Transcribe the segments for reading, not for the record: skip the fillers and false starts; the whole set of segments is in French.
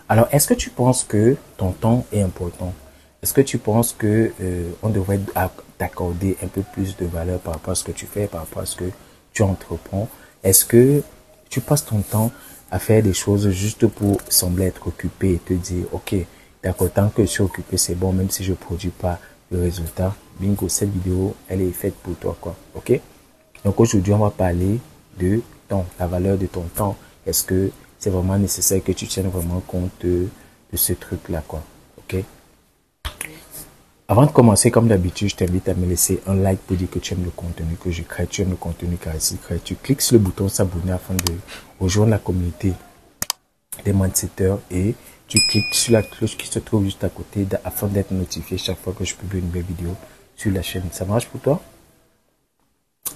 Alors, est-ce que tu penses que ton temps est important? Est-ce que tu penses que on devrait t'accorder un peu plus de valeur par rapport à ce que tu fais, par rapport à ce que tu entreprends? Est-ce que tu passes ton temps à faire des choses juste pour sembler être occupé et te dire, ok, d'accord, tant que je suis occupé, c'est bon, même si je produis pas le résultat. Bingo, cette vidéo, elle est faite pour toi, quoi. Ok? Donc aujourd'hui, on va parler de la valeur de ton temps. Est-ce que c'est vraiment nécessaire que tu tiennes vraiment compte de ce truc-là, quoi. Ok? Avant de commencer, comme d'habitude, je t'invite à me laisser un like pour dire que tu aimes le contenu que je crée, tu aimes le contenu qu'Arissi crée. Tu cliques sur le bouton s'abonner afin de rejoindre la communauté des mindsetters et tu cliques sur la cloche qui se trouve juste à côté afin d'être notifié chaque fois que je publie une nouvelle vidéo sur la chaîne. Ça marche pour toi?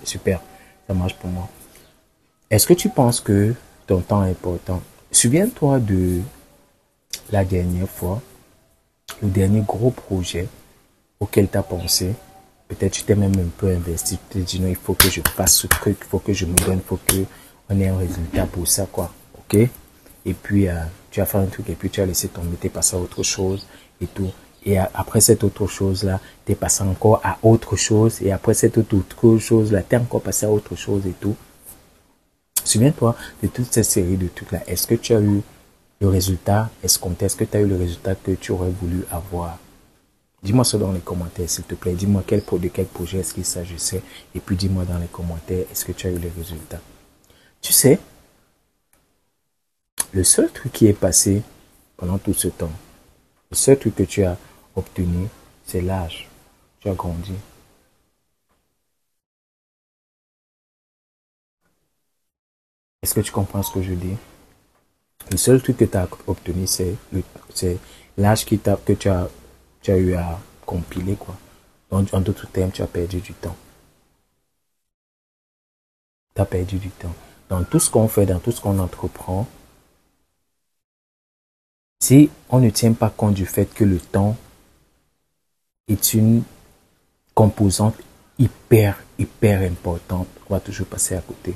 Super, ça marche pour moi. Est-ce que tu penses que ton temps est important? Souviens-toi de la dernière fois, le dernier gros projet auquel tu as pensé. Peut-être tu t'es même un peu investi. Tu t'es dit non, il faut que je fasse ce truc, il faut que je me donne, il faut qu'on ait un résultat pour ça, quoi. Ok? Et puis, tu as fait un truc et puis tu as laissé tomber, tu es passé à autre chose et tout. Et après cette autre chose-là, tu es passé encore à autre chose. Et après cette autre chose-là, tu es encore passé à autre chose et tout. Souviens-toi de toute cette série de trucs-là. Est-ce que tu as eu le résultat escompté? Est-ce que tu as eu le résultat que tu aurais voulu avoir? Dis-moi ça dans les commentaires, s'il te plaît. Dis-moi de quel projet est-ce qu'il s'agissait. Et puis dis-moi dans les commentaires, est-ce que tu as eu les résultats? Tu sais, le seul truc qui est passé pendant tout ce temps, le seul truc que tu as obtenu, c'est l'âge. Tu as grandi. Est-ce que tu comprends ce que je dis? Le seul truc que tu as obtenu, c'est l'âge que tu as eu à compiler, quoi. Donc, en d'autres termes, tu as perdu du temps. Tu as perdu du temps. Dans tout ce qu'on fait, dans tout ce qu'on entreprend, si on ne tient pas compte du fait que le temps est une composante hyper importante, on va toujours passer à côté.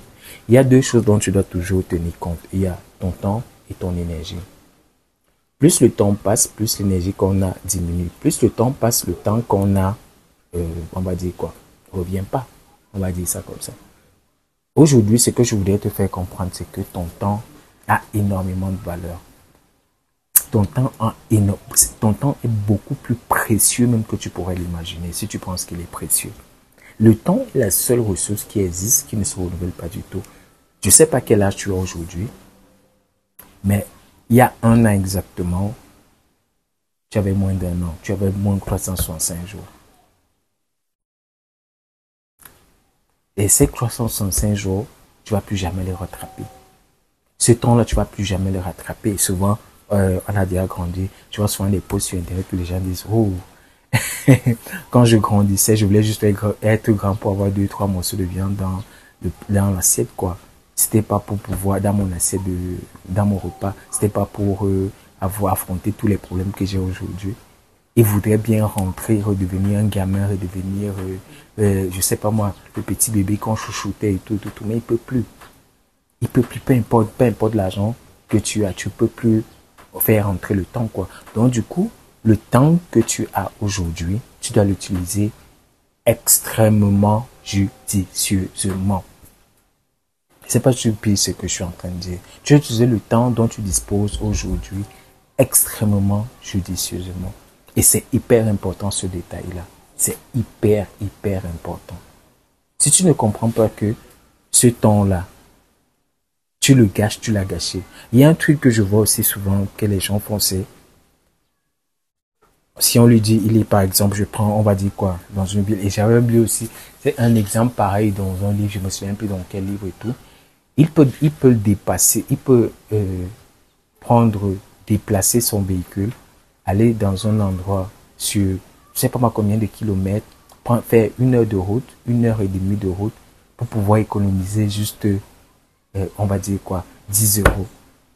Il y a deux choses dont tu dois toujours tenir compte. Il y a ton temps et ton énergie. Plus le temps passe, plus l'énergie qu'on a diminue. Plus le temps passe, le temps qu'on a, on va dire quoi, revient pas. On va dire ça comme ça. Aujourd'hui, ce que je voudrais te faire comprendre, c'est que ton temps a énormément de valeur. Ton temps est beaucoup plus précieux même que tu pourrais l'imaginer si tu penses qu'il est précieux. Le temps est la seule ressource qui existe, qui ne se renouvelle pas du tout. Je ne sais pas quel âge tu as aujourd'hui, mais il y a un an exactement, tu avais moins d'un an, tu avais moins de 365 jours. Et ces 365 jours, tu ne vas plus jamais les rattraper. Ce temps-là, tu ne vas plus jamais le rattraper. Et souvent, on a déjà grandi. Tu vois souvent des posts sur Internet où les gens disent, oh, quand je grandissais, je voulais juste être grand pour avoir 2-3 morceaux de viande dans l'assiette, quoi. C'était pas pour pouvoir, dans mon assiette, dans mon repas, c'était pas pour avoir affronté tous les problèmes que j'ai aujourd'hui. Il voudrait bien rentrer, redevenir un gamin, redevenir, je sais pas moi, le petit bébé qu'on chouchoutait et tout, mais il peut plus. Il peut plus, peu importe l'argent que tu as, tu peux plus faire rentrer le temps, quoi. Donc, du coup, le temps que tu as aujourd'hui, tu dois l'utiliser extrêmement judicieusement. C'est pas stupide ce que je suis en train de dire. Tu dois utiliser le temps dont tu disposes aujourd'hui extrêmement judicieusement. Et c'est hyper important ce détail-là. C'est hyper important. Si tu ne comprends pas que ce temps-là, tu le gâches, tu l'as gâché. Il y a un truc que je vois aussi souvent que les gens font, c'est si on lui dit, il est par exemple, on va dire quoi, dans une ville, et j'avais lu aussi, c'est un exemple pareil dans un livre, je me souviens plus dans quel livre et tout. Il peut le dépasser, il peut déplacer son véhicule, aller dans un endroit sur, je sais pas moi combien de kilomètres, faire 1 heure de route, 1 heure et demie de route, pour pouvoir économiser juste, on va dire quoi, 10 euros.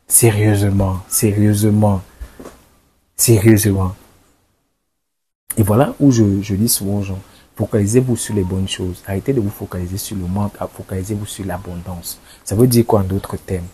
Sérieusement. Et voilà où je dis souvent aux gens, focalisez-vous sur les bonnes choses. Arrêtez de vous focaliser sur le manque, focalisez-vous sur l'abondance. Ça veut dire quoi en d'autres termes?